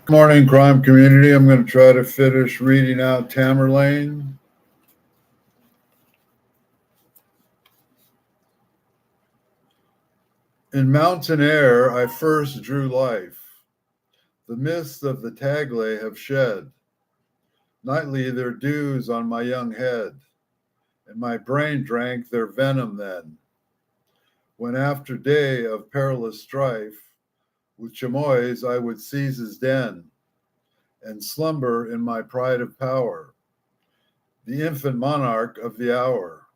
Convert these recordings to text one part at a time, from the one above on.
Good morning, crime community. I'm going to try to finish reading out Tamerlane. In mountain air, I first drew life. The mists of the Taglay have shed nightly their dews on my young head, and my brain drank their venom then. When after day of perilous strife, with chamois I would seize his den, and slumber in my pride of power, the infant monarch of the hour.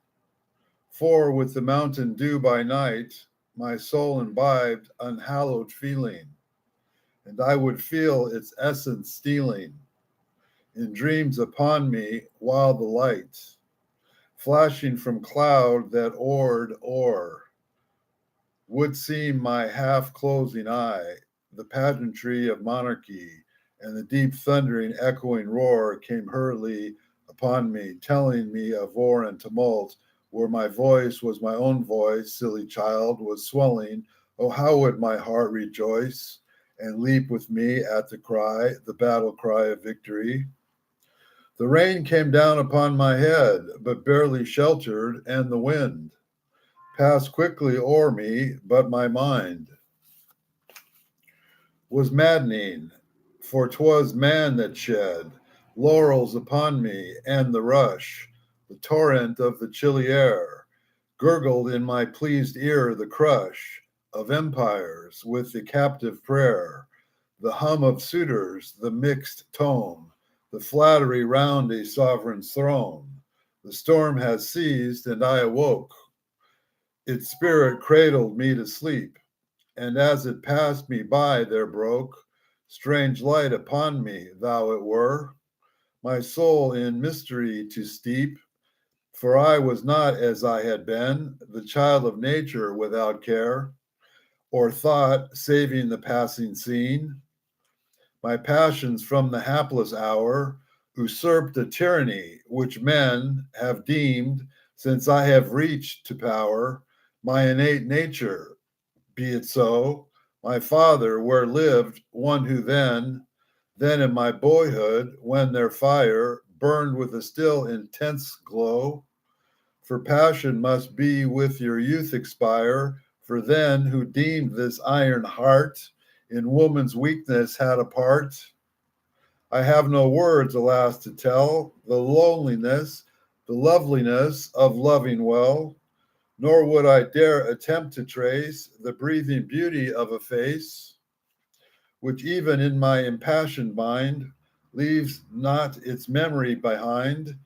For with the mountain dew by night, my soul imbibed unhallowed feeling, and I would feel its essence stealing in dreams upon me while the light, flashing from cloud that oared o'er, would seem my half closing eye, the pageantry of monarchy, and the deep thundering echoing roar came hurriedly upon me, telling me of war and tumult, where my voice was my own voice, silly child, was swelling. Oh, how would my heart rejoice and leap with me at the cry, the battle cry of victory? The rain came down upon my head, but barely sheltered, and the wind passed quickly o'er me, but my mind was maddening, for 'twas man that shed laurels upon me, and the rush, the torrent of the chilly air, gurgled in my pleased ear the crush of empires with the captive prayer, the hum of suitors, the mixed tone, the flattery round a sovereign's throne. The storm has ceased, and I awoke. Its spirit cradled me to sleep, and as it passed me by, there broke strange light upon me, thou it were, my soul in mystery to steep. For I was not as I had been, the child of nature without care or thought, saving the passing scene. My passions from the hapless hour usurped a tyranny which men have deemed, since I have reached to power, my innate nature. Be it so. My father, where lived one who then in my boyhood, when their fire burned with a still intense glow, for passion must be with your youth expire, for then who deemed this iron heart in woman's weakness had a part. I have no words, alas, to tell the loneliness, the loveliness of loving well, nor would I dare attempt to trace the breathing beauty of a face, which even in my impassioned mind leaves not its memory behind.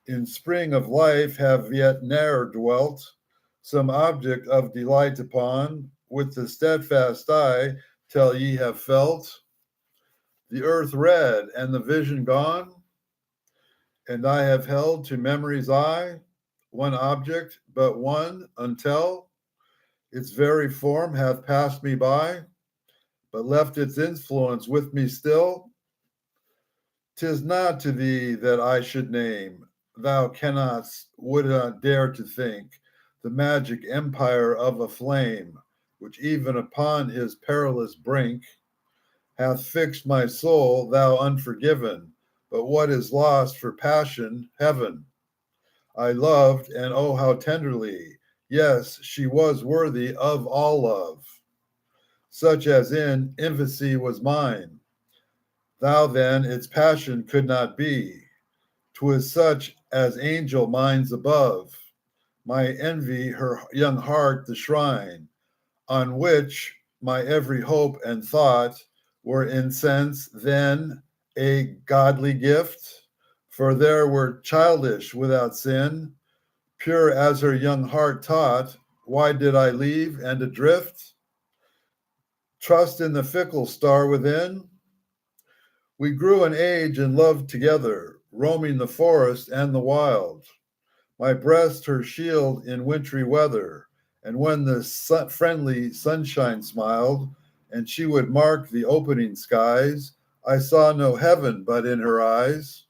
In spring of life have yet ne'er dwelt some object of delight upon, with the steadfast eye till ye have felt the earth red and the vision gone, and I have held to memory's eye one object, but one, until its very form hath passed me by, but left its influence with me still. 'Tis not to thee that I should name, thou would not dare to think, the magic empire of a flame, which even upon his perilous brink hath fixed my soul, thou unforgiven. But what is lost for passion, heaven? I loved, and oh, how tenderly! Yes, she was worthy of all love, such as in infancy was mine. Thou then its passion could not be. 'Twas such as angel minds above. My envy her young heart the shrine, on which my every hope and thought were incense, then a godly gift. For there were childish without sin, pure as her young heart taught. Why did I leave and adrift? Trust in the fickle star within? We grew in age and loved together, roaming the forest and the wild. My breast her shield in wintry weather, and when the friendly sunshine smiled, and she would mark the opening skies, I saw no heaven but in her eyes.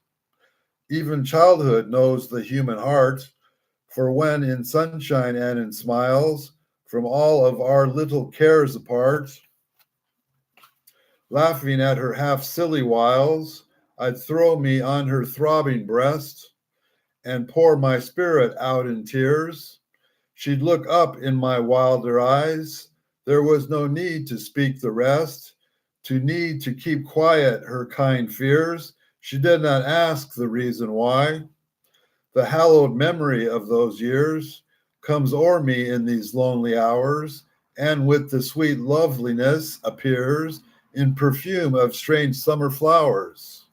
Even childhood knows the human heart, for when in sunshine and in smiles, from all of our little cares apart, Laughing at her half silly wiles, I'd throw me on her throbbing breast and pour my spirit out in tears. She'd look up in my wilder eyes. There was no need to speak the rest, to need to keep quiet her kind fears. She did not ask the reason why. The hallowed memory of those years comes o'er me in these lonely hours, and with the sweet loveliness appears in perfume of strange summer flowers,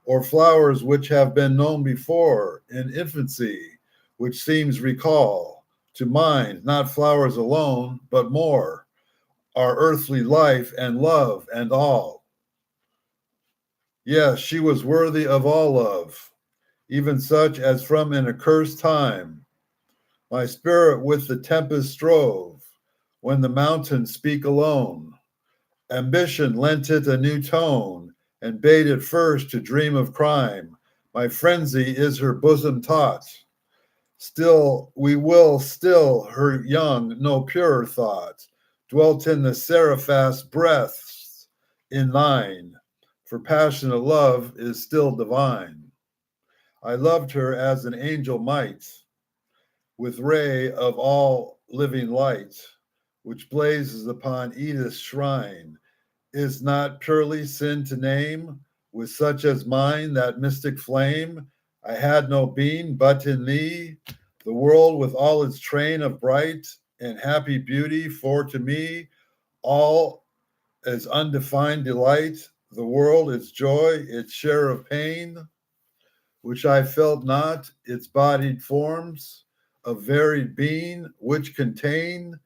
or flowers which have been known before in infancy, which seems recall to mind not flowers alone, but more, our earthly life and love and all. Yes, she was worthy of all love, even such as from an accursed time my spirit with the tempest strove, when the mountains speak alone. Ambition lent it a new tone, and bade it first to dream of crime. My frenzy is her bosom taught. Still, we will still her young, no purer thought, dwelt in the seraphast breaths in thine, for passionate love is still divine. I loved her as an angel might, with ray of all living light, which blazes upon Edith's shrine, is not purely sin to name, with such as mine, that mystic flame. I had no being but in thee, the world with all its train of bright and happy beauty, for to me all is undefined delight, the world its joy, its share of pain, which I felt not, its bodied forms of varied being, which contain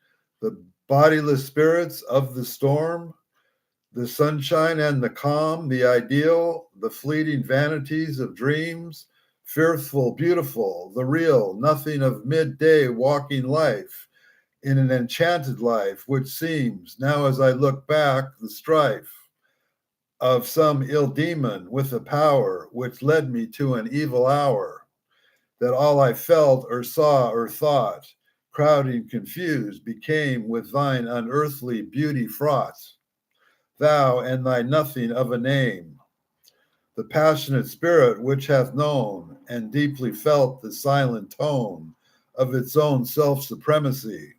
the bodiless spirits of the storm, the sunshine and the calm, the ideal, the fleeting vanities of dreams, fearful, beautiful, the real, nothing of midday walking life, in an enchanted life, which seems, now as I look back, the strife of some ill demon with a power which led me to an evil hour, that all I felt or saw or thought, crowding confused, became with thine unearthly beauty fraught, thou and thy nothing of a name, the passionate spirit which hath known and deeply felt the silent tone of its own self-supremacy,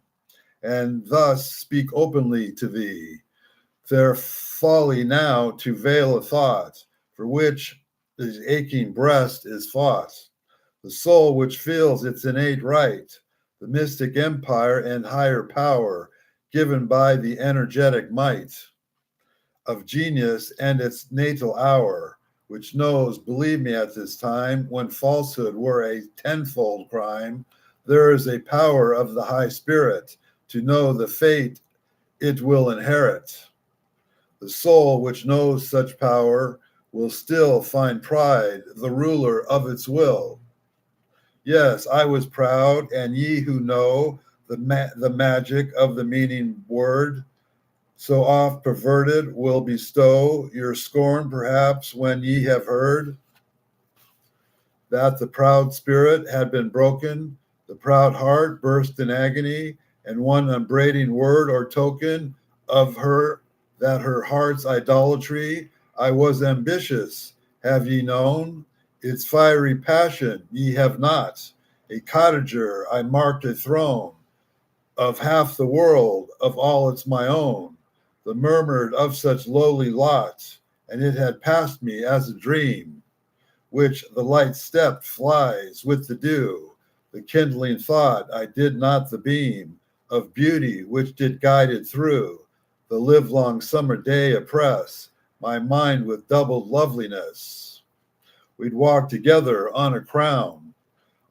and thus speak openly to thee, their folly now to veil a thought, for which the aching breast is fought, the soul which feels its innate right, the mystic empire and higher power given by the energetic might of genius and its natal hour, which knows, believe me at this time, when falsehood were a tenfold crime, there is a power of the high spirit to know the fate it will inherit. The soul which knows such power will still find pride, the ruler of its will. Yes, I was proud, and ye who know the magic of the meaning word, so oft perverted, will bestow your scorn perhaps when ye have heard that the proud spirit had been broken, the proud heart burst in agony, and one upbraiding word or token of her, that her heart's idolatry, I was ambitious, have ye known? Its fiery passion ye have not. A cottager, I marked a throne of half the world, of all it's my own. The murmured of such lowly lot, and it had passed me as a dream, which the light step flies with the dew, the kindling thought I did not the beam of beauty which did guide it through the livelong summer day oppress my mind with doubled loveliness. We'd walk together on a crown,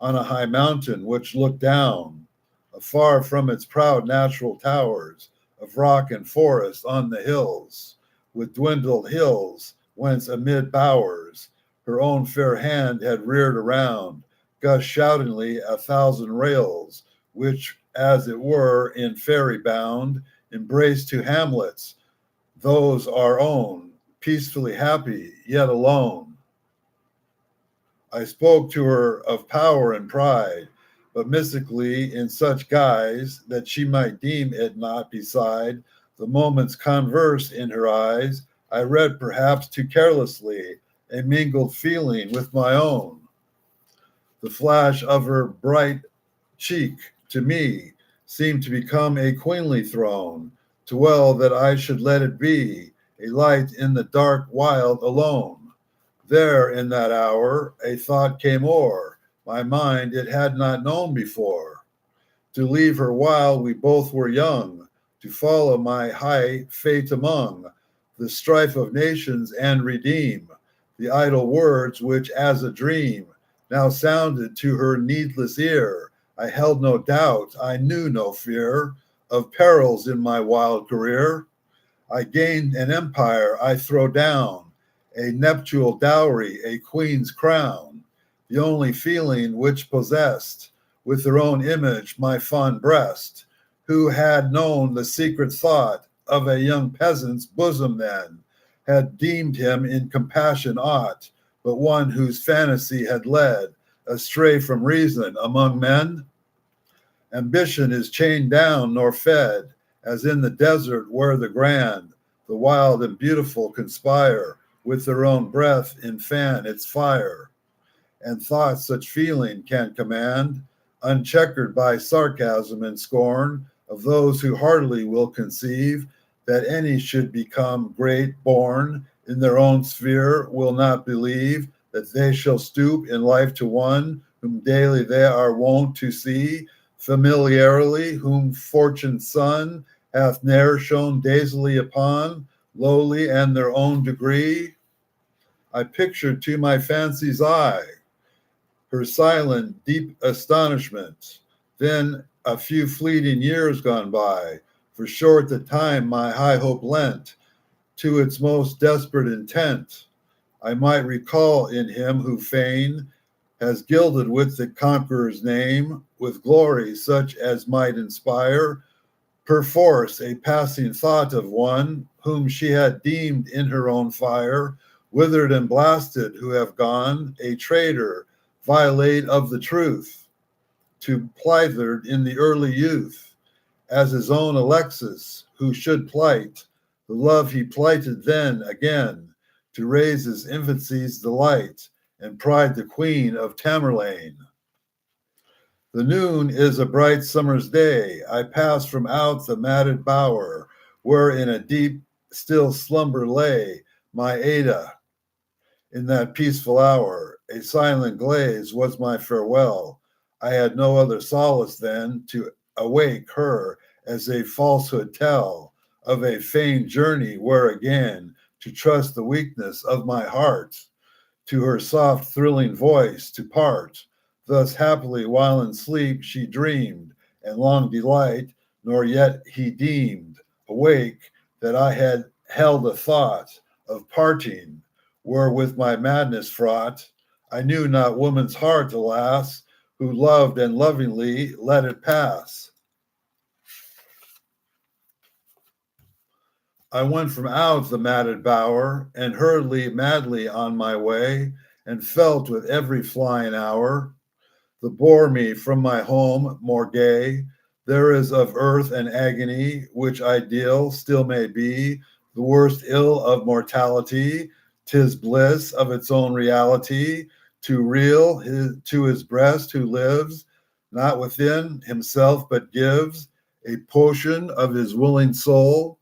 on a high mountain which looked down, afar from its proud natural towers of rock and forest on the hills, with dwindled hills whence amid bowers her own fair hand had reared around, gushed shoutingly a thousand rails, which, as it were, in fairy bound, embraced to hamlets, those our own, peacefully happy, yet alone. I spoke to her of power and pride, but mystically in such guise that she might deem it not beside the moment's converse in her eyes, I read perhaps too carelessly a mingled feeling with my own. The flash of her bright cheek to me seemed to become a queenly throne, to well that I should let it be a light in the dark wild alone. There in that hour a thought came o'er my mind it had not known before, to leave her while we both were young, to follow my high fate among the strife of nations and redeem the idle words which as a dream now sounded to her needless ear. I held no doubt, I knew no fear of perils in my wild career. I gained an empire, I throw down a nuptial dowry, a queen's crown, the only feeling which possessed with her own image my fond breast, who had known the secret thought of a young peasant's bosom then, had deemed him in compassion aught, but one whose fantasy had led astray from reason among men. Ambition is chained down nor fed, as in the desert where the grand, the wild and beautiful conspire with their own breath in fan its fire. And thought such feeling can command, uncheckered by sarcasm and scorn of those who heartily will conceive that any should become great born in their own sphere, will not believe that they shall stoop in life to one whom daily they are wont to see familiarly, whom fortune's sun hath ne'er shone dazily upon, lowly and their own degree. I pictured to my fancy's eye her silent, deep astonishment. Then a few fleeting years gone by, for short the time my high hope lent to its most desperate intent. I might recall in him who fain has gilded with the conqueror's name, with glory such as might inspire, perforce a passing thought of one whom she had deemed in her own fire, withered and blasted, who have gone, a traitor, violate of the truth, to plighted in the early youth, as his own Alexis, who should plight the love he plighted then again, to raise his infancy's delight, and pride the queen of Tamerlane. The noon is a bright summer's day. I pass from out the matted bower, where in a deep, still slumber lay my Ada. In that peaceful hour, a silent glaze was my farewell. I had no other solace then to awake her as a falsehood tell of a feigned journey where again to trust the weakness of my heart, to her soft thrilling voice to part. Thus happily while in sleep she dreamed, and long delight, nor yet he deemed, awake, that I had held a thought of parting, were with my madness fraught. I knew not woman's heart, alas, who loved and lovingly let it pass. I went from out the matted bower, and hurriedly, madly on my way, and felt with every flying hour that bore me from my home more gay. There is of earth an agony, which ideal still may be, the worst ill of mortality. 'Tis bliss of its own reality, to reel to his breast who lives, not within himself, but gives a potion of his willing soul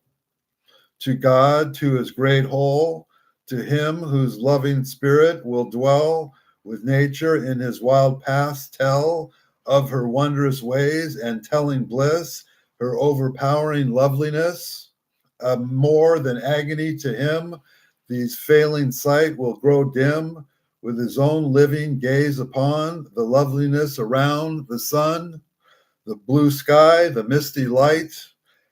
to God, to his great whole, to him whose loving spirit will dwell with nature in his wild paths, tell of her wondrous ways and telling bliss, her overpowering loveliness. More than agony to him, these failing sight will grow dim with his own living gaze upon the loveliness around the sun, the blue sky, the misty light,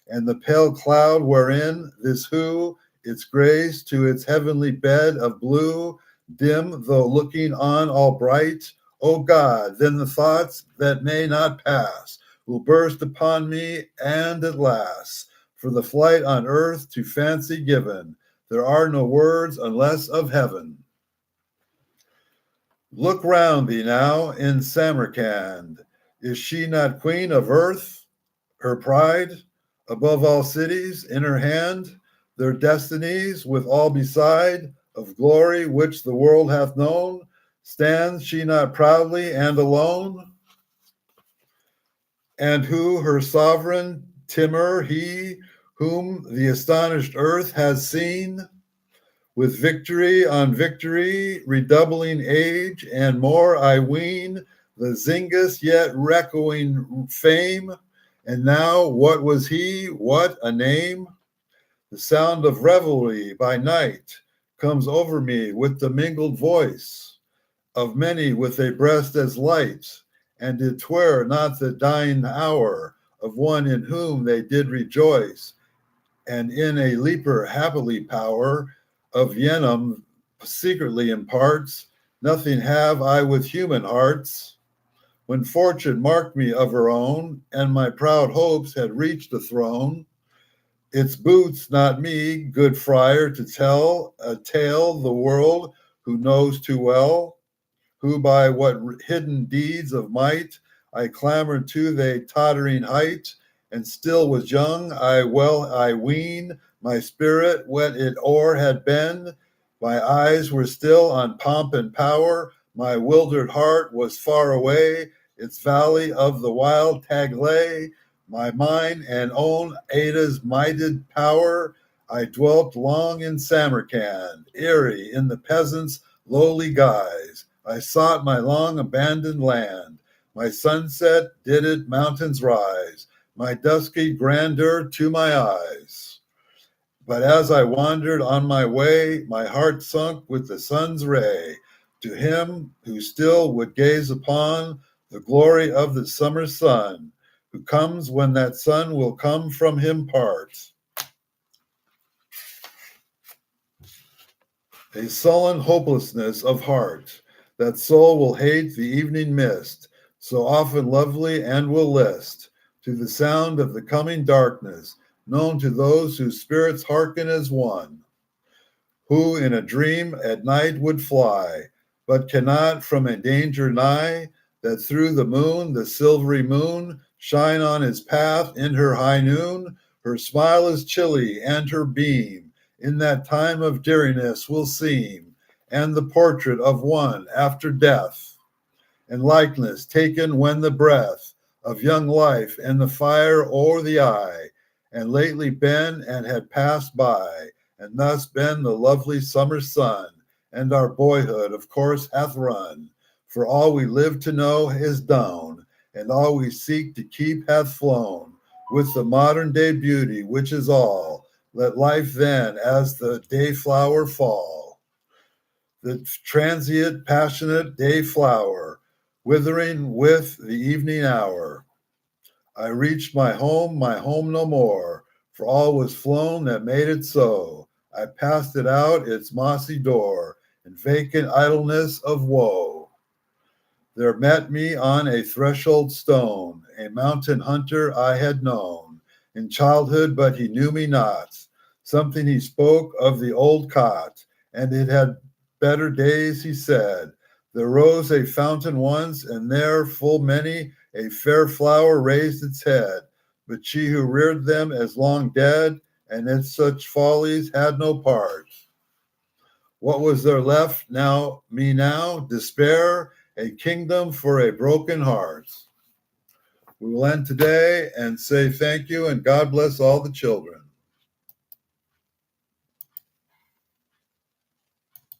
and the pale cloud wherein this who its grace to its heavenly bed of blue, dim though looking on all bright. O God, then the thoughts that may not pass will burst upon me, and at last, for the flight on earth to fancy given, there are no words unless of heaven. Look round thee now in Samarcand. Is she not queen of earth? Her pride, above all cities, in her hand, Their destinies with all beside of glory which the world hath known, stands she not proudly and alone? And who her sovereign Timur, he whom the astonished earth has seen, with victory on victory, redoubling age, and more I ween, the Zingist yet echoing fame. And now what was he? What a name! The sound of revelry by night comes over me with the mingled voice of many with a breast as light, and it twere not the dying hour of one in whom they did rejoice, and in a leaper happily power of Yenum secretly imparts, nothing have I with human hearts. When fortune marked me of her own, and my proud hopes had reached the throne, its boots not me, good friar, to tell a tale the world who knows too well, who by what hidden deeds of might I clambered to they tottering height, and still was young, I ween, my spirit what it o'er had been, my eyes were still on pomp and power, my wildered heart was far away, its valley of the wild tag lay, my mind and own Ada's mighted power. I dwelt long in Samarcand, eerie in the peasant's lowly guise. I sought my long abandoned land. My sunset did it mountains rise, my dusky grandeur to my eyes. But as I wandered on my way, my heart sunk with the sun's ray. To him who still would gaze upon the glory of the summer sun, who comes when that sun will come from him part. A sullen hopelessness of heart, that soul will hate the evening mist, so often lovely, and will list to the sound of the coming darkness, known to those whose spirits hearken as one, who in a dream at night would fly, but cannot from a danger nigh, that through the moon, the silvery moon, shine on his path in her high noon. Her smile is chilly, and her beam in that time of deariness will seem, and the portrait of one after death, and likeness taken when the breath of young life and the fire o'er the eye, and lately been and had passed by, and thus been the lovely summer sun, and our boyhood of course hath run, for all we live to know is done, and all we seek to keep hath flown, with the modern day beauty which is all. Let life then as the day flower fall, the transient passionate day flower, withering with the evening hour. I reached my home no more, for all was flown that made it so. I passed it out its mossy door, in vacant idleness of woe. There met me on a threshold stone a mountain hunter I had known in childhood, but he knew me not. Something he spoke of the old cot, and it had better days, he said. There rose a fountain once, and there full many a fair flower raised its head, but she who reared them is long dead, and in such follies had no part. What was there left me now? Despair, a kingdom for a broken heart. We will end today and say thank you and God bless all the children.